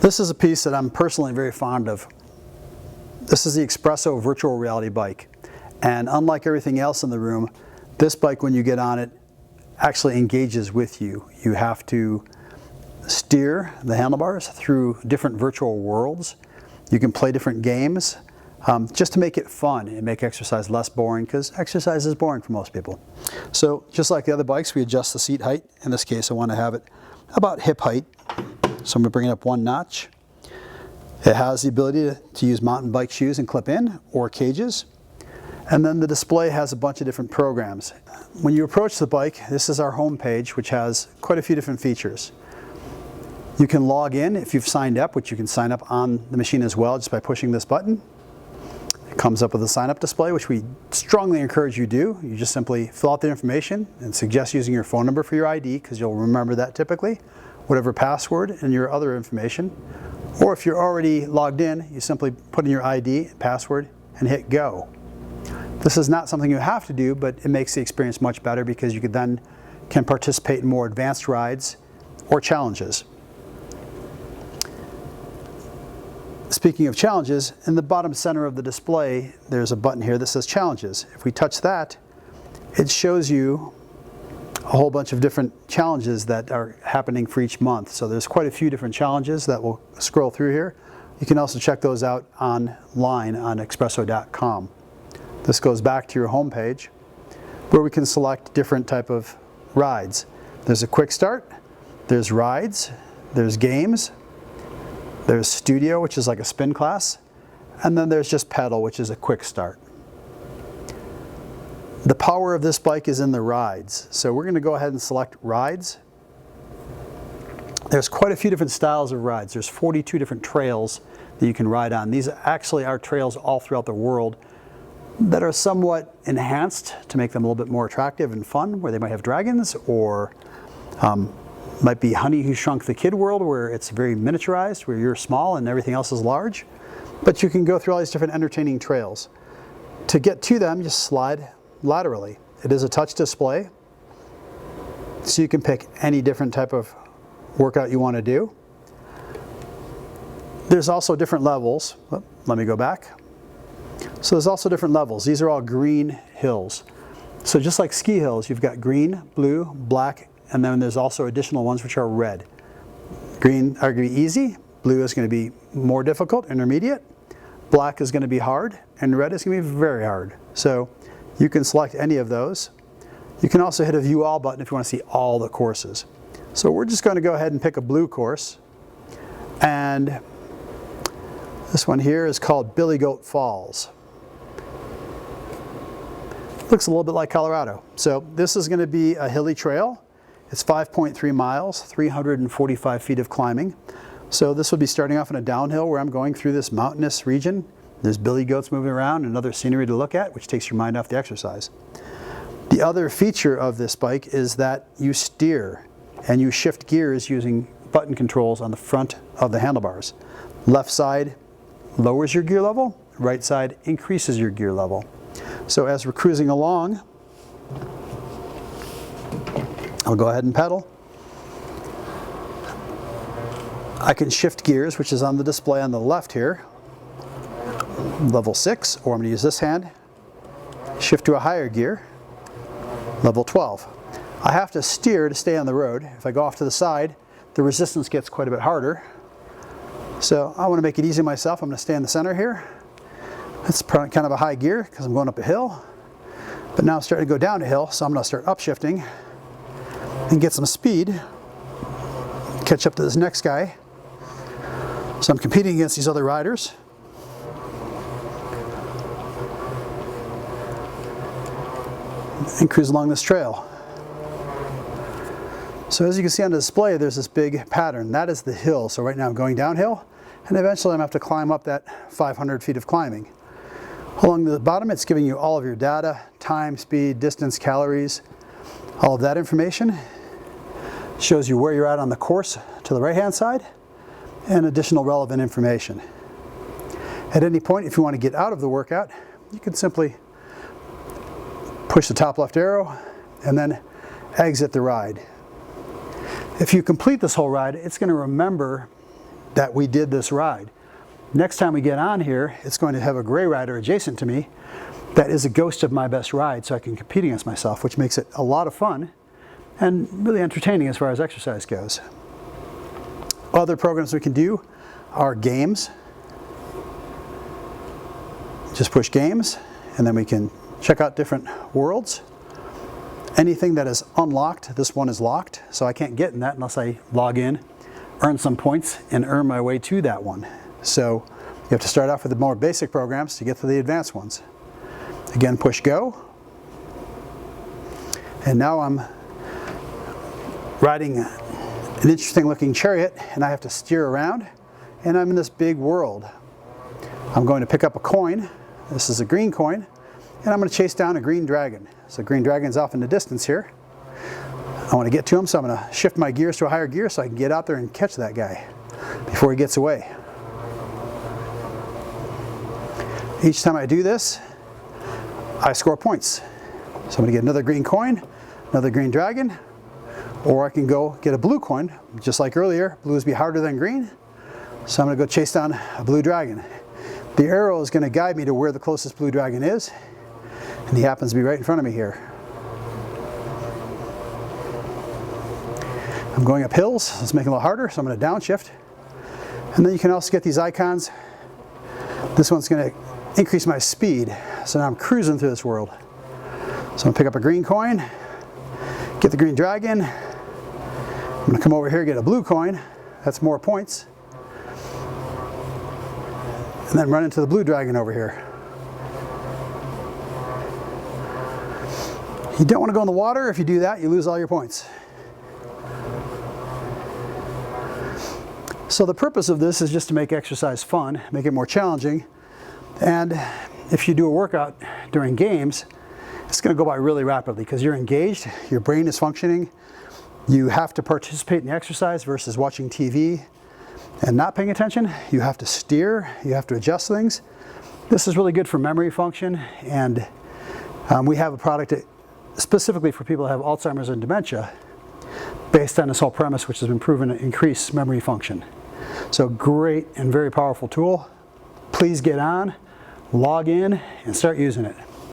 This is a piece that I'm personally very fond of. This is the Expresso virtual reality bike. And unlike everything else in the room, this bike, when you get on it, actually engages with you. You have to steer the handlebars through different virtual worlds. You can play different games just to make it fun and make exercise less boring, because exercise is boring for most people. So just like the other bikes, we adjust the seat height. In this case, I want to have it about hip height. So I'm going to bring it up one notch. It has the ability to use mountain bike shoes and clip in, or cages. And then the display has a bunch of different programs. When you approach the bike, this is our home page, which has quite a few different features. You can log in if you've signed up, which you can sign up on the machine as well just by pushing this button. It comes up with a sign up display, which we strongly encourage you do. You just simply fill out the information and suggest using your phone number for your ID, because you'll remember that typically, whatever password and your other information. Or if you're already logged in, you simply put in your ID, password, and hit go. This is not something you have to do, but it makes the experience much better, because you can participate in more advanced rides or challenges. Speaking of challenges, in the bottom center of the display, there's a button here that says challenges. If we touch that, it shows you a whole bunch of different challenges that are happening for each month. So there's quite a few different challenges that we'll scroll through here. You can also check those out online on Expresso.com. This goes back to your home page, where we can select different type of rides. There's a quick start, there's rides, there's games, there's studio, which is like a spin class, and then there's just pedal, which is a quick start. The power of this bike is in the rides. So we're going to go ahead and select rides. There's quite a few different styles of rides. There's 42 different trails that you can ride on. These actually are trails all throughout the world that are somewhat enhanced to make them a little bit more attractive and fun, where they might have dragons, or might be Honey Who Shrunk the Kid world, where it's very miniaturized, where you're small and everything else is large. But you can go through all these different entertaining trails. To get to them, just slide laterally. It is a touch display, so you can pick any different type of workout you want to do. There's also different levels. Let me go back. So there's also different levels. These are all green hills. So just like ski hills, you've got green, blue, black, and then there's also additional ones which are red. Green are going to be easy, blue is going to be more difficult, intermediate, black is going to be hard, and red is going to be very hard. So you can select any of those. You can also hit a view all button if you want to see all the courses. So we're just going to go ahead and pick a blue course. And this one here is called Billy Goat Falls. Looks a little bit like Colorado. So this is going to be a hilly trail. It's 5.3 miles, 345 feet of climbing. So this will be starting off in a downhill where I'm going through this mountainous region. There's billy goats moving around and other scenery to look at, which takes your mind off the exercise. The other feature of this bike is that you steer and you shift gears using button controls on the front of the handlebars. Left side lowers your gear level, right side increases your gear level. So as we're cruising along, I'll go ahead and pedal. I can shift gears, which is on the display on the left here. Level 6, or I'm going to use this hand, shift to a higher gear, level 12. I have to steer to stay on the road. If I go off to the side, the resistance gets quite a bit harder. So I want to make it easy myself. I'm going to stay in the center here. It's kind of a high gear because I'm going up a hill, but now I'm starting to go down a hill, so I'm going to start upshifting and get some speed, catch up to this next guy. So I'm competing against these other riders. And cruise along this trail. So as you can see on the display, there's this big pattern. That is the hill. So right now I'm going downhill, and eventually I'm going to have to climb up that 500 feet of climbing. Along the bottom, it's giving you all of your data, time, speed, distance, calories, all of that information. Shows you where you're at on the course to the right-hand side, and additional relevant information. At any point, if you want to get out of the workout, you can simply push the top left arrow and then exit the ride. If you complete this whole ride, it's going to remember that we did this ride. Next time we get on here, it's going to have a gray rider adjacent to me that is a ghost of my best ride, so I can compete against myself, which makes it a lot of fun and really entertaining as far as exercise goes. Other programs we can do are games. Just push games, and then we can check out different worlds. Anything that is unlocked, this one is locked, so I can't get in that unless I log in, earn some points, and earn my way to that one. So you have to start off with the more basic programs to get to the advanced ones. Again, push go. And now I'm riding an interesting looking chariot, and I have to steer around, and I'm in this big world. I'm going to pick up a coin. This is a green coin, and I'm going to chase down a green dragon. So green dragon's off in the distance here. I want to get to him, so I'm going to shift my gears to a higher gear so I can get out there and catch that guy before he gets away. Each time I do this, I score points. So I'm going to get another green coin, another green dragon, or I can go get a blue coin. Just like earlier, blue is be harder than green. So I'm going to go chase down a blue dragon. The arrow is going to guide me to where the closest blue dragon is, and he happens to be right in front of me here. I'm going up hills, so it's making it a little harder, so I'm going to downshift. And then you can also get these icons. This one's going to increase my speed, so now I'm cruising through this world. So I'm going to pick up a green coin, get the green dragon. I'm going to come over here and get a blue coin. That's more points. And then run into the blue dragon over here. You don't want to go in the water. If you do that, you lose all your points. So the purpose of this is just to make exercise fun, make it more challenging. And if you do a workout during games, it's going to go by really rapidly because you're engaged, your brain is functioning, you have to participate in the exercise versus watching TV and not paying attention. You have to steer, you have to adjust things. This is really good for memory function, and we have a product specifically for people who have Alzheimer's and dementia based on this whole premise, which has been proven to increase memory function. So great and very powerful tool. Please get on, log in, and start using it.